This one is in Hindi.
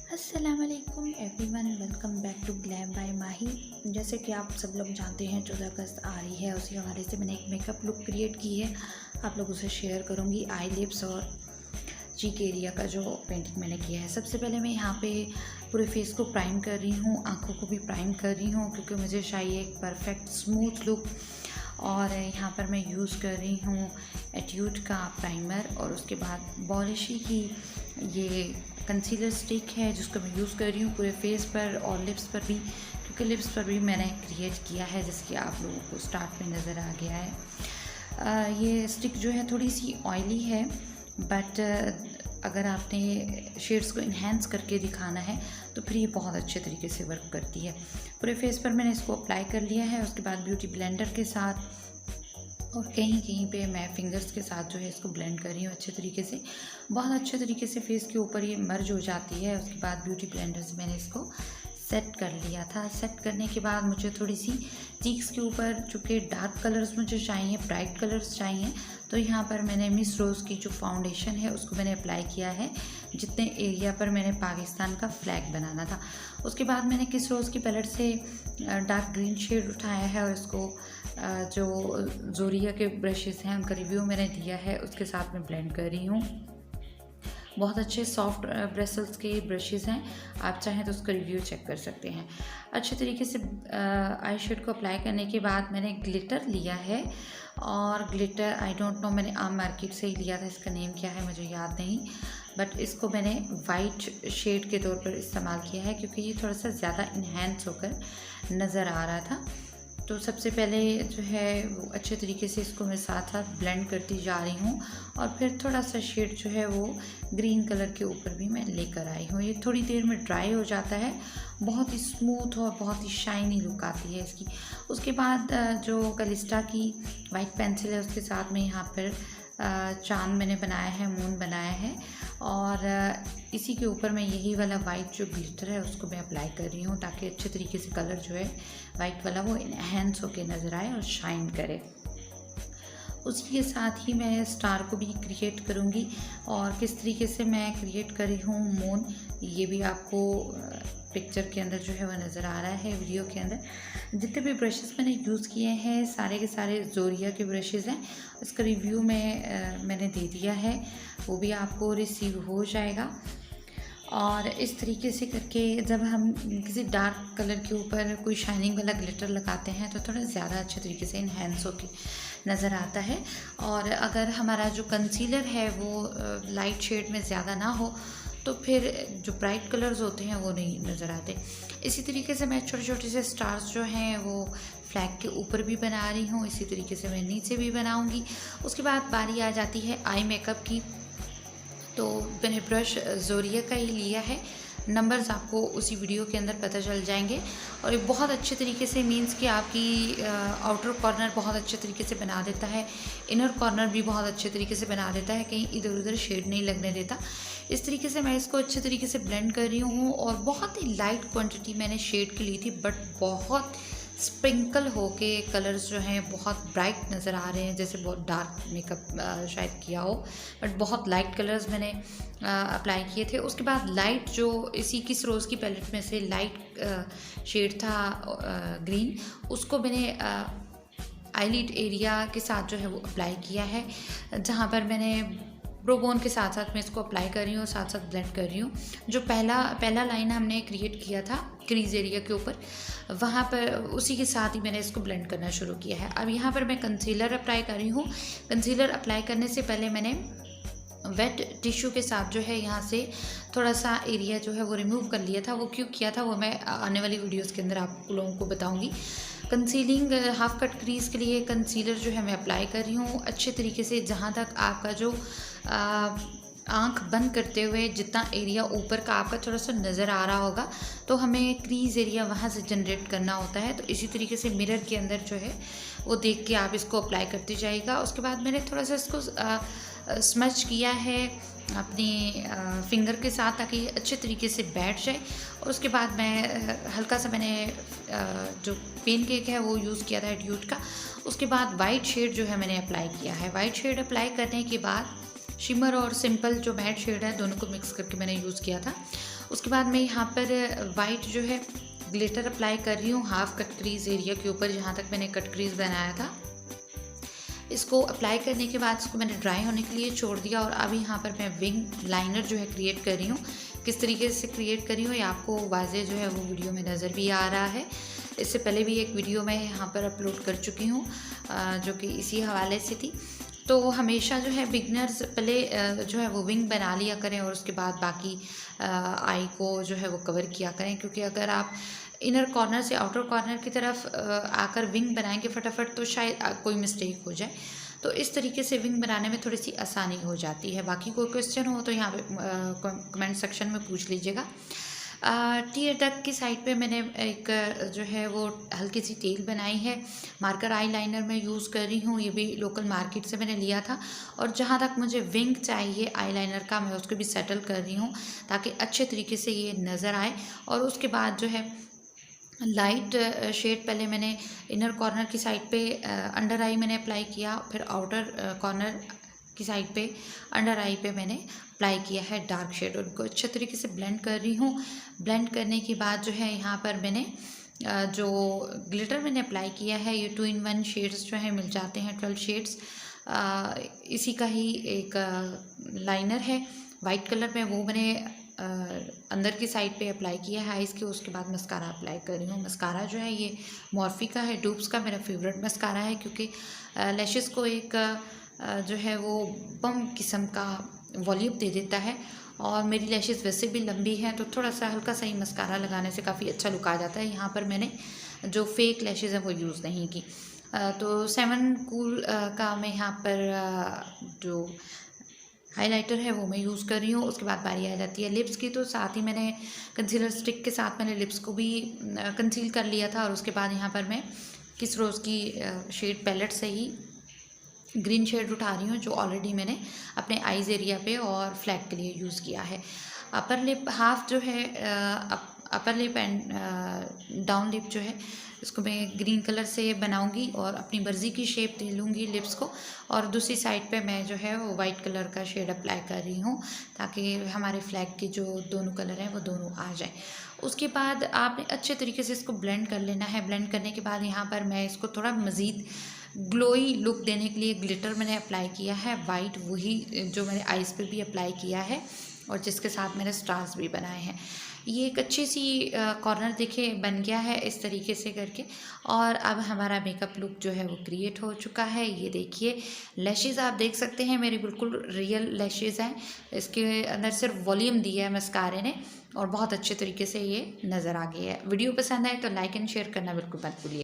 अस्सलामुअलैकुम everyone, welcome back to glam by Mahi. जैसे कि आप सब लोग जानते हैं 14 अगस्त आ रही है, उसी हवाले से मैंने एक मेकअप लुक क्रिएट की है। आप लोगों से शेयर करूंगी आई लिप्स और चीक एरिया का जो पेंटिंग मैंने किया है। सबसे पहले मैं यहाँ पे पूरे फेस को प्राइम कर रही हूँ, आँखों को भी प्राइम कर रही हूँ क्योंकि मुझे चाहिए एक परफेक्ट स्मूथ लुक। और यहाँ पर मैं यूज़ कर रही हूँ एट्यूड का प्राइमर और उसके बाद बॉलिशी की ये कंसीलर स्टिक है जिसको मैं यूज़ कर रही हूँ पूरे फेस पर और लिप्स पर भी, क्योंकि लिप्स पर भी मैंने क्रिएट किया है जैसे कि आप लोगों को स्टार्ट में नज़र आ गया है। ये स्टिक जो है थोड़ी सी ऑयली है, बट अगर आपने शेड्स को इन्हेंस करके दिखाना है तो फिर ये बहुत अच्छे तरीके से वर्क करती है। पूरे फेस पर मैंने इसको अप्लाई कर लिया है। उसके बाद ब्यूटी ब्लेंडर के साथ और कहीं कहीं पे मैं फिंगर्स के साथ जो है इसको ब्लेंड कर रही हूँ अच्छे तरीके से। बहुत अच्छे तरीके से फेस के ऊपर ये मर्ज हो जाती है। उसके बाद ब्यूटी ब्लेंडर से मैंने इसको सेट कर लिया था। सेट करने के बाद मुझे थोड़ी सी चीक्स के ऊपर चूँकि डार्क कलर्स मुझे चाहिए, ब्राइट कलर्स चाहिए, तो यहाँ पर मैंने मिस रोज़ की जो फाउंडेशन है उसको मैंने अप्लाई किया है जितने एरिया पर मैंने पाकिस्तान का फ्लैग बनाना था। उसके बाद मैंने किस रोज़ की पैलेट से डार्क ग्रीन शेड उठाया है और इसको जो जोरिया के ब्रशेस हैं उनका रिव्यू मैंने दिया है उसके साथ मैं ब्लेंड कर रही हूँ। बहुत अच्छे सॉफ्ट ब्रसल्स के ब्रशेस हैं, आप चाहें तो उसका रिव्यू चेक कर सकते हैं। अच्छे तरीके से आई शेड को अप्लाई करने के बाद मैंने ग्लिटर लिया है और ग्लिटर आई डोंट नो, मैंने आम मार्केट से ही लिया था, इसका नेम क्या है मुझे याद नहीं, बट इसको मैंने वाइट शेड के तौर पर इस्तेमाल किया है क्योंकि ये थोड़ा सा ज़्यादा इन्हेंस होकर नज़र आ रहा था। तो सबसे पहले जो है वो अच्छे तरीके से इसको मैं साथ साथ ब्लेंड करती जा रही हूँ और फिर थोड़ा सा शेड जो है वो ग्रीन कलर के ऊपर भी मैं लेकर आई हूँ। ये थोड़ी देर में ड्राई हो जाता है, बहुत ही स्मूथ और बहुत ही शाइनी लुक आती है इसकी। उसके बाद जो कलिस्टा की वाइट पेंसिल है उसके साथ में यहाँ पर चांद मैंने बनाया है, मून बनाया है और इसी के ऊपर मैं यही वाला वाइट जो ग्लिटर है उसको मैं अप्लाई कर रही हूँ ताकि अच्छे तरीके से कलर जो है वाइट वाला वो इन्हेंस होके नज़र आए और शाइन करे। उसी के साथ ही मैं स्टार को भी क्रिएट करूँगी और किस तरीके से मैं क्रिएट कर रही हूँ मून, ये भी आपको पिक्चर के अंदर जो है वह नज़र आ रहा है वीडियो के अंदर। जितने भी ब्रशेस मैंने यूज़ किए हैं सारे के सारे जोरिया के ब्रशेस हैं, उसका रिव्यू मैंने दे दिया है, वो भी आपको रिसीव हो जाएगा। और इस तरीके से करके जब हम किसी डार्क कलर के ऊपर कोई शाइनिंग वाला ग्लिटर लगाते हैं तो थोड़ा ज़्यादा अच्छे तरीके से इन्हेंस होके नज़र आता है। और अगर हमारा जो कंसीलर है वो लाइट शेड में ज़्यादा ना हो तो फिर जो ब्राइट कलर्स होते हैं वो नहीं नज़र आते। इसी तरीके से मैं छोटे छोटे से स्टार्स जो हैं वो फ्लैग के ऊपर भी बना रही हूँ, इसी तरीके से मैं नीचे भी बनाऊँगी। उसके बाद बारी आ जाती है आई मेकअप की, तो मैंने ब्रश जोरिया का ही लिया है, नंबर्स आपको उसी वीडियो के अंदर पता चल जाएंगे। और ये बहुत अच्छे तरीके से मींस कि आपकी आउटर कॉर्नर बहुत अच्छे तरीके से बना देता है, इनर कॉर्नर भी बहुत अच्छे तरीके से बना देता है, कहीं इधर उधर शेड नहीं लगने देता। इस तरीके से मैं इसको अच्छे तरीके से ब्लेंड कर रही हूँ और बहुत ही लाइट क्वांटिटी मैंने शेड की ली थी, बट बहुत स्प्रिंकल होके कलर्स जो हैं बहुत ब्राइट नज़र आ रहे हैं, जैसे बहुत डार्क मेकअप शायद किया हो, बट बहुत लाइट कलर्स मैंने अप्लाई किए थे। उसके बाद लाइट जो इसी किस रोज़ की पैलेट में से लाइट शेड था ग्रीन, उसको मैंने आईलिड एरिया के साथ जो है वो अप्लाई किया है, जहाँ पर मैंने ब्रोबोन के साथ साथ मैं इसको अप्लाई कर रही हूँ, साथ साथ ब्लेंड कर रही हूँ। जो पहला लाइन हमने क्रिएट किया था क्रीज एरिया के ऊपर, वहाँ पर उसी के साथ ही मैंने इसको ब्लेंड करना शुरू किया है। अब यहाँ पर मैं कंसीलर अप्लाई कर रही हूँ। कंसीलर अप्लाई करने से पहले मैंने वेट टिश्यू के साथ जो है यहाँ से थोड़ा सा एरिया जो है वो रिमूव कर लिया था। वो क्यों किया था वो मैं आने वाली वीडियोज़ के अंदर आप लोगों को बताऊँगी। कंसीलिंग हाफ कट क्रीज के लिए कंसीलर जो है मैं अप्लाई कर रही हूँ अच्छे तरीके से, जहाँ तक आपका जो आँख बंद करते हुए जितना एरिया ऊपर का आपका थोड़ा सा नज़र आ रहा होगा तो हमें क्रीज एरिया वहाँ से जनरेट करना होता है। तो इसी तरीके से मिरर के अंदर जो है वो देख के आप इसको अप्लाई करते जाइएगा। उसके बाद मैंने थोड़ा सा इसको स्मच किया है अपनी फिंगर के साथ ताकि ये अच्छे तरीके से बैठ जाए। और उसके बाद मैं हल्का सा मैंने जो पेन केक है वो यूज़ किया था एट्यूड का। उसके बाद वाइट शेड जो है मैंने अप्लाई किया है। वाइट शेड अप्लाई करने के बाद शिमर और सिंपल जो मैट शेड है दोनों को मिक्स करके मैंने यूज़ किया था। उसके बाद मैं यहाँ पर वाइट जो है ग्लिटर अप्लाई कर रही हूँ हाफ कट क्रीज एरिया के ऊपर, जहाँ तक मैंने कट क्रीज बनाया था। इसको अप्लाई करने के बाद इसको मैंने ड्राई होने के लिए छोड़ दिया और अब यहाँ पर मैं विंग लाइनर जो है क्रिएट कर रही हूँ। किस तरीके से क्रिएट कर रही हूँ ये आपको वाज़े जो है वो वीडियो में नज़र भी आ रहा है। इससे पहले भी एक वीडियो मैं यहाँ पर अपलोड कर चुकी हूँ जो कि इसी हवाले से थी। तो हमेशा जो है बिगनर्स पहले जो है वो विंग बना लिया करें और उसके बाद बाकी आई को जो है वो कवर किया करें, क्योंकि अगर आप इनर कॉर्नर से आउटर कॉर्नर की तरफ आकर विंग बनाएंगे फटाफट तो शायद कोई मिस्टेक हो जाए। तो इस तरीके से विंग बनाने में थोड़ी सी आसानी हो जाती है। बाकी कोई क्वेश्चन हो तो यहाँ पे कमेंट सेक्शन में पूछ लीजिएगा। टीयर डक की साइड पे मैंने एक जो है वो हल्की सी टेल बनाई है। मार्कर आई लाइनर मैं यूज़ कर रही हूँ, ये भी लोकल मार्केट से मैंने लिया था। और जहाँ तक मुझे विंग चाहिए आई लाइनर का मैं उसको भी सेटल कर रही हूँ ताकि अच्छे तरीके से ये नज़र आए। और उसके बाद जो है लाइट शेड पहले मैंने इनर कॉर्नर की साइड पे अंडर आई मैंने अप्लाई किया, फिर आउटर कॉर्नर की साइड पे अंडर आई पे मैंने अप्लाई किया है डार्क शेड। उनको अच्छे तरीके से ब्लेंड कर रही हूँ। ब्लेंड करने के बाद जो है यहाँ पर मैंने जो ग्लिटर मैंने अप्लाई किया है, ये 2-in-1 शेड्स जो है मिल जाते हैं 12 शेड्स, इसी का ही एक लाइनर है वाइट कलर में, वो मैंने अंदर की साइड पे अप्लाई किया है आइज़ के। उसके बाद मस्कारा अप्लाई कर रही हूँ। मस्कारा जो है ये मॉर्फी का है, डूब्स का मेरा फेवरेट मस्कारा है, क्योंकि लैशेस को एक जो है वो बम किस्म का वॉल्यूम दे देता है। और मेरी लैशेस वैसे भी लंबी हैं तो थोड़ा सा हल्का सा ही मस्कारा लगाने से काफ़ी अच्छा लुक आ जाता है। यहाँ पर मैंने जो फेक लैशेस हैं वो यूज़ नहीं की। तो 7 कूल का मैं यहाँ पर जो हाइलाइटर है वो मैं यूज़ कर रही हूँ। उसके बाद बारी आ जाती है लिप्स की, तो साथ ही मैंने कंसीलर स्टिक के साथ मैंने लिप्स को भी कंसील कर लिया था। और उसके बाद यहाँ पर मैं किस रोज़ की शेड पैलेट से ही ग्रीन शेड उठा रही हूँ, जो ऑलरेडी मैंने अपने आईज़ एरिया पे और फ्लैग के लिए यूज़ किया है। अपर लिप हाफ जो है upper lip and down lip जो है इसको मैं ग्रीन कलर से बनाऊंगी और अपनी मर्ज़ी की शेप दे लूँगी लिप्स को। और दूसरी साइड पे मैं जो है वो वाइट कलर का शेड अप्लाई कर रही हूँ ताकि हमारे फ्लैग के जो दोनों कलर हैं वो दोनों आ जाएं। उसके बाद आपने अच्छे तरीके से इसको ब्लेंड कर लेना है। ब्लेंड करने के बाद यहाँ पर मैं इसको थोड़ा मज़ीद ग्लोई लुक देने के लिए ग्लिटर मैंने अप्लाई किया है वाइट, वही जो मैंने आइज़ पे भी अप्लाई किया है और जिसके साथ मैंने स्टार्स भी बनाए हैं। ये एक अच्छी सी कॉर्नर देखिए बन गया है इस तरीके से करके। और अब हमारा मेकअप लुक जो है वो क्रिएट हो चुका है। ये देखिए लैशेज़ आप देख सकते हैं मेरे बिल्कुल रियल लैशेज़ हैं, इसके अंदर सिर्फ वॉल्यूम दिया है मस्कारे ने और बहुत अच्छे तरीके से ये नज़र आ गई है। वीडियो पसंद आए तो लाइक एंड शेयर करना बिल्कुल मत भूलिए।